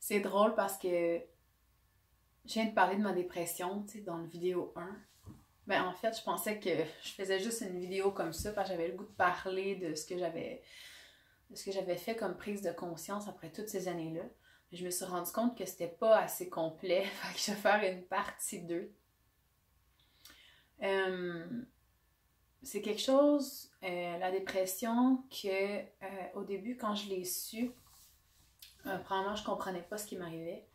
C'est drôle parce que je viens de parler de ma dépression, tu sais, dans le vidéo 1. Ben, en fait, je pensais que je faisais juste une vidéo comme ça parce que j'avais le goût de parler de ce que j'avais fait comme prise de conscience après toutes ces années-là. Mais je me suis rendu compte que c'était pas assez complet, fait que je vais faire une partie 2. Euh, c'est quelque chose, la dépression, que au début, quand je l'ai su, probablement je comprenais pas ce qui m'arrivait.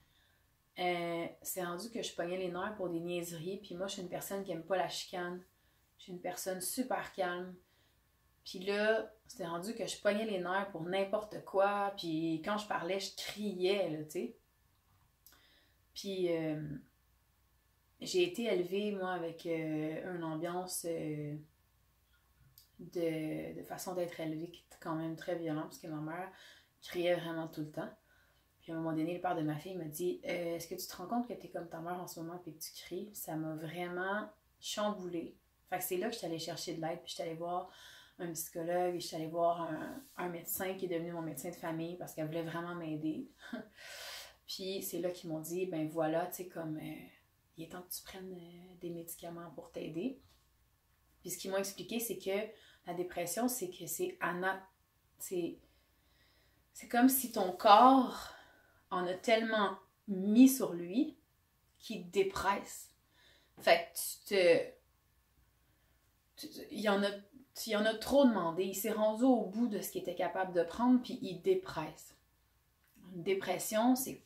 C'est rendu que je pognais les nerfs pour des niaiseries, puis moi je suis une personne qui aime pas la chicane. Je suis une personne super calme. Puis là, c'était rendu que je pognais les nerfs pour n'importe quoi, puis quand je parlais, je criais, là, tu sais. Puis j'ai été élevée, moi, avec une ambiance de façon d'être élevée qui était quand même très violente, parce que ma mère criait vraiment tout le temps. Puis à un moment donné, le père de ma fille m'a dit Est-ce que tu te rends compte que t'es comme ta mère en ce moment et que tu cries? Ça m'a vraiment chamboulée. Fait que c'est là que je suis allée chercher de l'aide, puis je suis allée voir un psychologue, et je suis allée voir un médecin qui est devenu mon médecin de famille parce qu'elle voulait vraiment m'aider. Puis c'est là qu'ils m'ont dit ben voilà, tu sais, comme il est temps que tu prennes des médicaments pour t'aider. Puis ce qu'ils m'ont expliqué, c'est que la dépression, c'est que c'est c'est comme si ton corps en a tellement mis sur lui qu'il te dépresse. Fait que il y en a trop demandé. Il s'est rendu au bout de ce qu'il était capable de prendre, puis il dépresse. Une dépression, c'est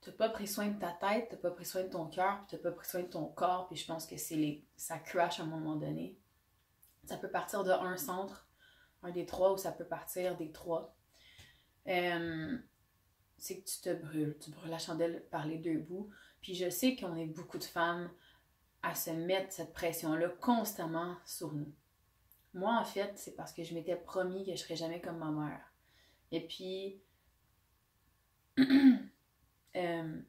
t'as pas pris soin de ta tête, t'as pas pris soin de ton cœur, puis t'as pas pris soin de ton corps, puis je pense que ça crash à un moment donné. Ça peut partir de un centre, un des trois, ou ça peut partir des trois. C'est que tu brûles la chandelle par les deux bouts. Puis je sais qu'on est beaucoup de femmes à se mettre cette pression-là constamment sur nous. Moi, en fait, c'est parce que je m'étais promis que je serais jamais comme ma mère. Et puis, euh,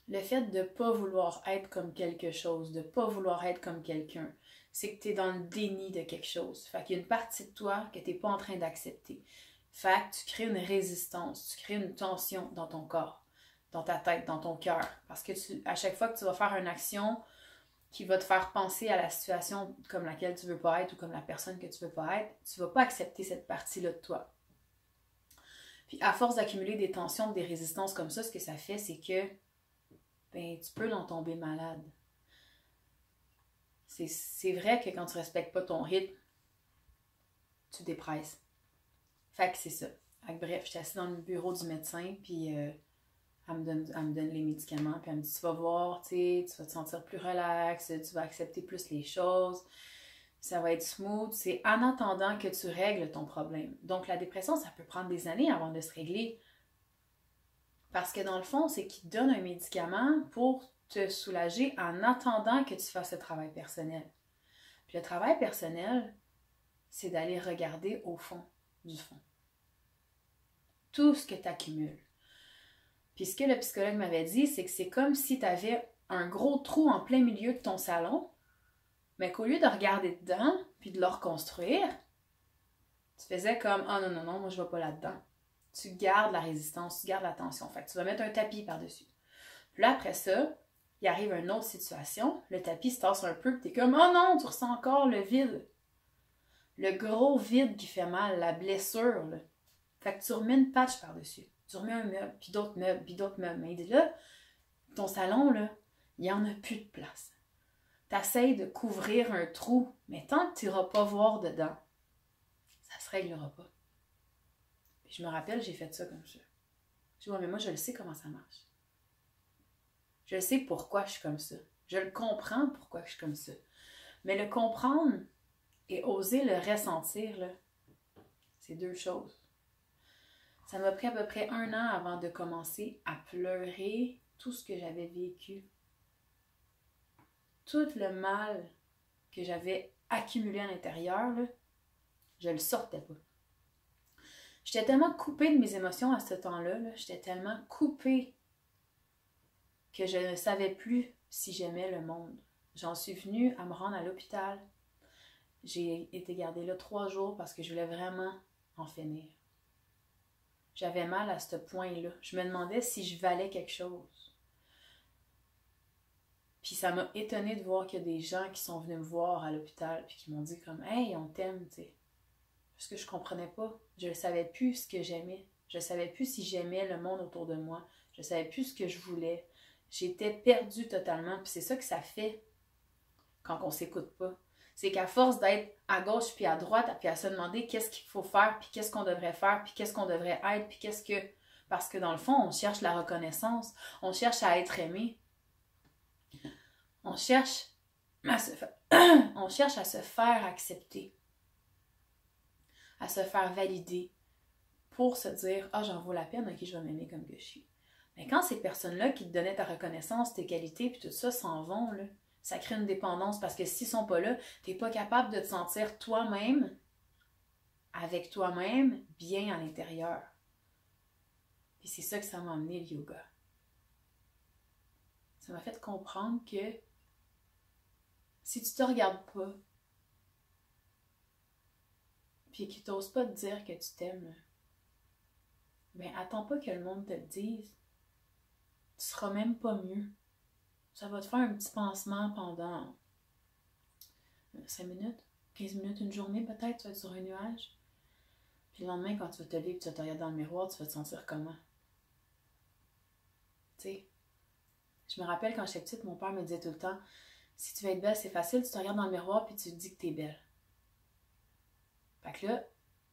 le fait de ne pas vouloir être comme quelque chose, de ne pas vouloir être comme quelqu'un, c'est que tu es dans le déni de quelque chose. Fait qu'il y a une partie de toi que tu n'es pas en train d'accepter. Fait que tu crées une résistance, tu crées une tension dans ton corps, dans ta tête, dans ton cœur. Parce que à chaque fois que tu vas faire une action qui va te faire penser à la situation comme laquelle tu veux pas être ou comme la personne que tu veux pas être, tu vas pas accepter cette partie-là de toi. Puis à force d'accumuler des tensions, des résistances comme ça, ce que ça fait, c'est que ben, tu peux en tomber malade. C'est vrai que quand tu respectes pas ton rythme, tu dépresses. Fait que c'est ça. Fait que bref, j'étais assise dans le bureau du médecin, puis elle me donne les médicaments, puis elle me dit tu vas voir, tu vas te sentir plus relax, tu vas accepter plus les choses, ça va être smooth. C'est en attendant que tu règles ton problème. Donc la dépression, ça peut prendre des années avant de se régler. Parce que dans le fond, c'est qu'ils te donnent un médicament pour te soulager en attendant que tu fasses le travail personnel. Puis le travail personnel, c'est d'aller regarder au fond du fond. Tout ce que tu accumules. Puis ce que le psychologue m'avait dit, c'est que c'est comme si tu avais un gros trou en plein milieu de ton salon, mais qu'au lieu de regarder dedans, puis de le reconstruire, tu faisais comme « Ah non, non, non, moi je ne vais pas là-dedans ». Tu gardes la résistance, tu gardes la tension. Fait que tu vas mettre un tapis par-dessus. Puis là, après ça, il arrive une autre situation, le tapis se tasse un peu, puis t'es comme « Oh non, tu ressens encore le vide ». Le gros vide qui fait mal, la blessure, là. Fait que tu remets une patch par-dessus. Tu remets un meuble, puis d'autres meubles, puis d'autres meubles. Mais là, ton salon, là, il n'y en a plus de place. T'essayes de couvrir un trou, mais tant que tu n'iras pas voir dedans, ça ne se réglera pas. Puis je me rappelle, j'ai fait ça comme ça. Je dis, ouais, mais moi, je le sais comment ça marche. Je sais pourquoi je suis comme ça. Je le comprends pourquoi je suis comme ça. Mais le comprendre et oser le ressentir, là, c'est deux choses. Ça m'a pris à peu près 1 an avant de commencer à pleurer tout ce que j'avais vécu. Tout le mal que j'avais accumulé à l'intérieur, là, je le sortais pas. J'étais tellement coupée de mes émotions à ce temps-là, j'étais tellement coupée que je ne savais plus si j'aimais le monde. J'en suis venue à me rendre à l'hôpital. J'ai été gardée là 3 jours parce que je voulais vraiment en finir. J'avais mal à ce point-là. Je me demandais si je valais quelque chose. Puis ça m'a étonnée de voir qu'il y a des gens qui sont venus me voir à l'hôpital puis qui m'ont dit comme « Hey, on t'aime, tu sais. » Parce que je comprenais pas. Je ne savais plus ce que j'aimais. Je ne savais plus si j'aimais le monde autour de moi. Je ne savais plus ce que je voulais. J'étais perdue totalement. Puis c'est ça que ça fait quand on s'écoute pas. C'est qu'à force d'être à gauche puis à droite, puis à se demander qu'est-ce qu'il faut faire, puis qu'est-ce qu'on devrait faire, puis qu'est-ce qu'on devrait être, puis qu'est-ce que... Parce que dans le fond, on cherche la reconnaissance. On cherche à être aimé. On cherche à se faire... on cherche à se faire accepter. À se faire valider. Pour se dire « Ah, j'en vaux la peine, ok, je vais m'aimer comme que je suis. » Mais quand ces personnes-là qui te donnaient ta reconnaissance, tes qualités, puis tout ça s'en vont, là, ça crée une dépendance parce que s'ils sont pas là, t'es pas capable de te sentir toi-même, avec toi-même, bien à l'intérieur. Puis c'est ça que ça m'a amené le yoga. Ça m'a fait comprendre que si tu te regardes pas, puis que tu n'oses pas te dire que tu t'aimes, ben attends pas que le monde te le dise. Tu seras même pas mieux. Ça va te faire un petit pansement pendant 5 minutes, 15 minutes, une journée peut-être, tu vas être sur un nuage. Puis le lendemain, quand tu vas te lever et tu vas te regarder dans le miroir, tu vas te sentir comment? Tu sais, je me rappelle quand j'étais petite, mon père me disait tout le temps, si tu veux être belle, c'est facile, tu te regardes dans le miroir puis tu te dis que t'es belle. Fait que là,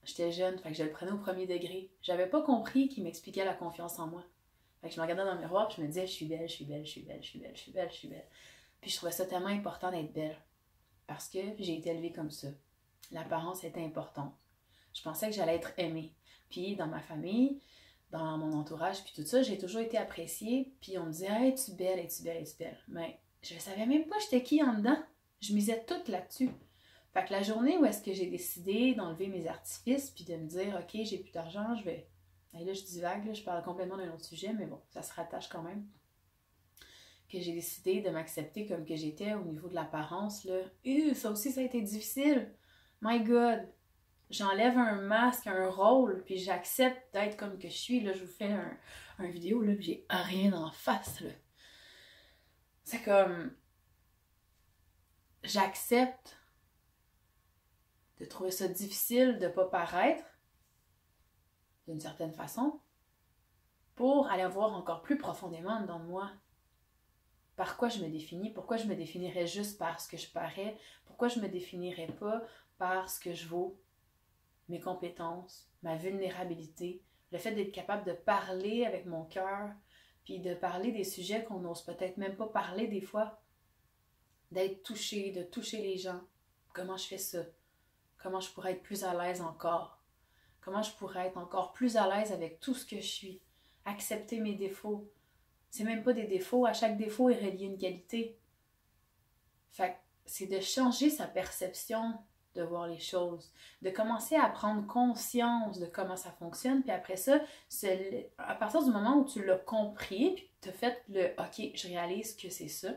j'étais jeune, fait que je le prenais au premier degré. J'avais pas compris qu'il m'expliquait la confiance en moi. Fait que je me regardais dans le miroir puis je me disais, je suis belle, je suis belle, je suis belle, je suis belle, je suis belle, je suis belle. Puis je trouvais ça tellement important d'être belle. Parce que j'ai été élevée comme ça. L'apparence était importante. Je pensais que j'allais être aimée. Puis dans ma famille, dans mon entourage, puis tout ça, j'ai toujours été appréciée. Puis on me disait, hey, es-tu belle, es-tu belle, es-tu belle? Mais je ne savais même pas j'étais qui en dedans. Je misais tout là-dessus. Fait que la journée où est-ce que j'ai décidé d'enlever mes artifices, puis de me dire, OK, j'ai plus d'argent, je vais... Et là, je divague, là, je parle complètement d'un autre sujet, mais bon, ça se rattache quand même. Que j'ai décidé de m'accepter comme que j'étais au niveau de l'apparence, là. Ça aussi, ça a été difficile. My God! J'enlève un masque, un rôle, puis j'accepte d'être comme que je suis. Là, je vous fais un vidéo, là, puis j'ai rien en face, là. C'est comme... J'accepte de trouver ça difficile de ne pas paraître, d'une certaine façon, pour aller voir encore plus profondément dans moi. Par quoi je me définis? Pourquoi je me définirais juste par ce que je parais? Pourquoi je me définirais pas par ce que je vaux? Mes compétences, ma vulnérabilité, le fait d'être capable de parler avec mon cœur, puis de parler des sujets qu'on n'ose peut-être même pas parler des fois, d'être touché, de toucher les gens. Comment je fais ça? Comment je pourrais être plus à l'aise encore? Comment je pourrais être encore plus à l'aise avec tout ce que je suis? Accepter mes défauts. C'est même pas des défauts, à chaque défaut est relié une qualité. Fait que c'est de changer sa perception de voir les choses, de commencer à prendre conscience de comment ça fonctionne, puis après ça, à partir du moment où tu l'as compris, puis tu as fait le « OK, je réalise que c'est ça »,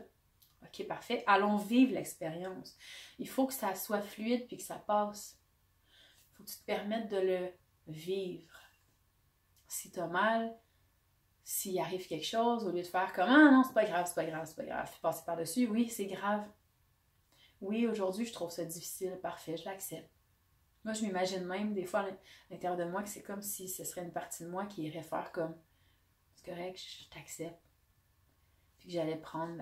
OK, parfait, allons vivre l'expérience. Il faut que ça soit fluide puis que ça passe. Il faut que tu te permettes de le vivre. Si tu as mal, s'il arrive quelque chose, au lieu de faire comme « Ah non, c'est pas grave, c'est pas grave, c'est pas grave », puis passer par-dessus, oui, c'est grave. Oui, aujourd'hui, je trouve ça difficile, parfait, je l'accepte. Moi, je m'imagine même des fois à l'intérieur de moi que c'est comme si ce serait une partie de moi qui irait faire comme c'est correct, je t'accepte. Puis que j'allais prendre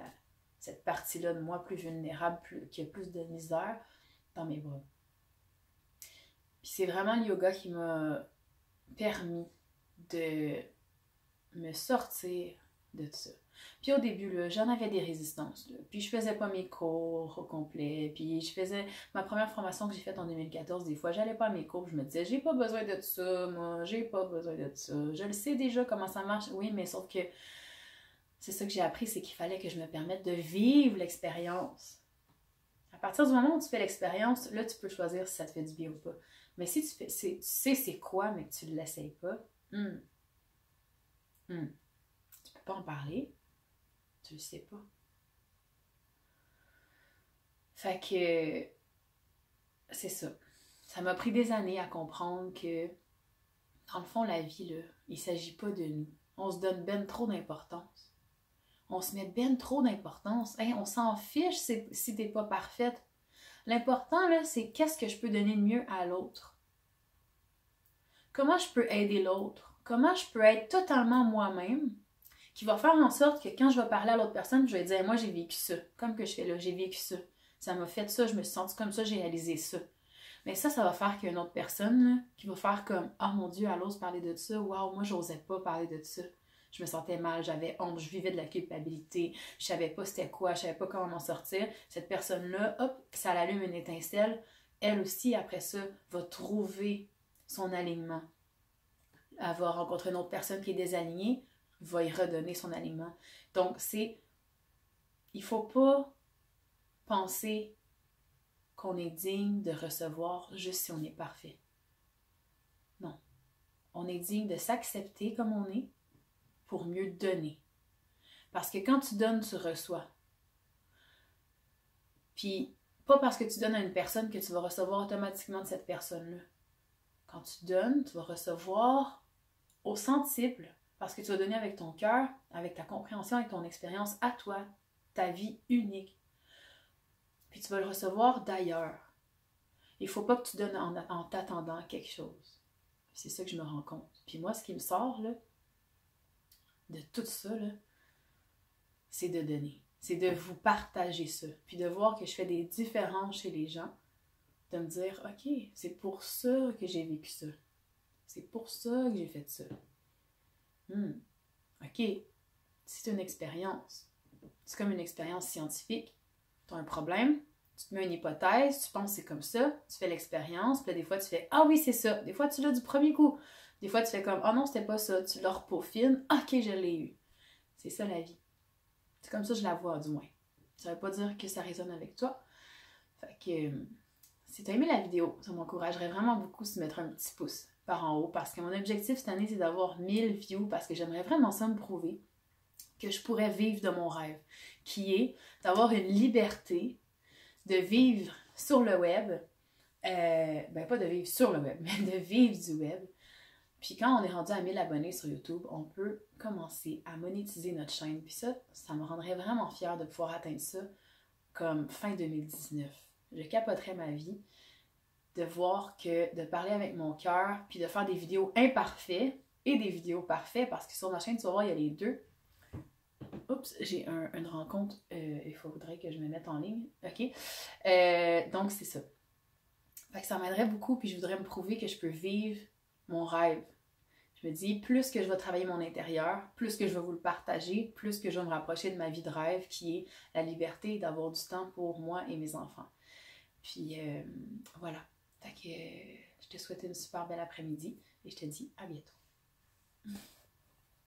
cette partie-là de moi plus vulnérable, qui a plus de misère dans mes bras. Puis c'est vraiment le yoga qui m'a permis de me sortir de ça. Puis au début, là, j'en avais des résistances. Là. Puis je faisais pas mes cours au complet. Puis je faisais ma première formation que j'ai faite en 2014. Des fois, j'allais pas à mes cours. Je me disais, j'ai pas besoin de ça, moi. J'ai pas besoin de ça. Je le sais déjà comment ça marche. Oui, mais sauf que c'est ça que j'ai appris, c'est qu'il fallait que je me permette de vivre l'expérience. À partir du moment où tu fais l'expérience, là, tu peux choisir si ça te fait du bien ou pas. Mais si tu sais c'est quoi, mais que tu ne l'essayes pas, tu peux pas en parler. Tu le sais pas. Fait que c'est ça. Ça m'a pris des années à comprendre que Dans le fond, la vie, là, il ne s'agit pas de nous. On se donne ben trop d'importance. On se met ben trop d'importance. Hey, on s'en fiche si t'es pas parfaite. L'important, là, c'est qu'est-ce que je peux donner de mieux à l'autre. Comment je peux aider l'autre? Comment je peux être totalement moi-même, qui va faire en sorte que quand je vais parler à l'autre personne, je vais dire, moi, j'ai vécu ça. Comme que je fais là, j'ai vécu ça. Ça m'a fait ça, je me suis sentie comme ça, j'ai réalisé ça. Mais ça va faire qu'il y a une autre personne là, qui va faire comme, ah mon Dieu, elle ose parler de ça. Waouh, moi, j'osais pas parler de ça. Je me sentais mal, j'avais honte, je vivais de la culpabilité, je savais pas c'était quoi, je savais pas comment m'en sortir. Cette personne-là, hop, ça l'allume une étincelle. Elle aussi, après ça, va trouver son alignement. Elle va rencontrer une autre personne qui est désalignée, va y redonner son alignement. Donc, il faut pas penser qu'on est digne de recevoir juste si on est parfait. Non. On est digne de s'accepter comme on est pour mieux donner. Parce que quand tu donnes, tu reçois. Puis, pas parce que tu donnes à une personne que tu vas recevoir automatiquement de cette personne-là. Quand tu donnes, tu vas recevoir au centuple, parce que tu vas donner avec ton cœur, avec ta compréhension, avec ton expérience à toi, ta vie unique. Puis tu vas le recevoir d'ailleurs. Il ne faut pas que tu donnes en t'attendant quelque chose. C'est ça que je me rends compte. Puis moi, ce qui me sort là, de tout ça, là, c'est de donner. C'est de vous partager ça. Puis de voir que je fais des différences chez les gens. De me dire, OK, c'est pour ça que j'ai vécu ça. C'est pour ça que j'ai fait ça. OK, c'est une expérience. C'est comme une expérience scientifique. Tu as un problème, tu te mets une hypothèse, tu penses que c'est comme ça, tu fais l'expérience, puis là, des fois, tu fais « Ah oui, c'est ça ». Des fois, tu l'as du premier coup. Des fois, tu fais comme « Ah non, c'était pas ça ». Tu le repeaufines. « OK, je l'ai eu ». C'est ça, la vie. C'est comme ça que je la vois, du moins. Ça veut pas dire que ça résonne avec toi. Fait que, si tu as aimé la vidéo, ça m'encouragerait vraiment beaucoup de mettre un petit pouce par en haut, parce que mon objectif cette année, c'est d'avoir 1000 views, parce que j'aimerais vraiment ça me prouver que je pourrais vivre de mon rêve, qui est d'avoir une liberté de vivre sur le web, pas de vivre sur le web, mais de vivre du web. Puis quand on est rendu à 1000 abonnés sur YouTube, on peut commencer à monétiser notre chaîne. Puis ça me rendrait vraiment fière de pouvoir atteindre ça comme fin 2019. Je capoterais ma vie de voir que de parler avec mon cœur, puis de faire des vidéos imparfaites et des vidéos parfaites, parce que sur ma chaîne, tu vas voir, il y a les deux. Oups, j'ai une rencontre. Il faudrait que je me mette en ligne. OK. Donc, c'est ça. Fait que ça m'aiderait beaucoup, puis je voudrais me prouver que je peux vivre mon rêve. Je me dis, plus que je vais travailler mon intérieur, plus que je vais vous le partager, plus que je vais me rapprocher de ma vie de rêve, qui est la liberté d'avoir du temps pour moi et mes enfants. Puis, voilà. Fait que je te souhaite une super belle après-midi et je te dis à bientôt.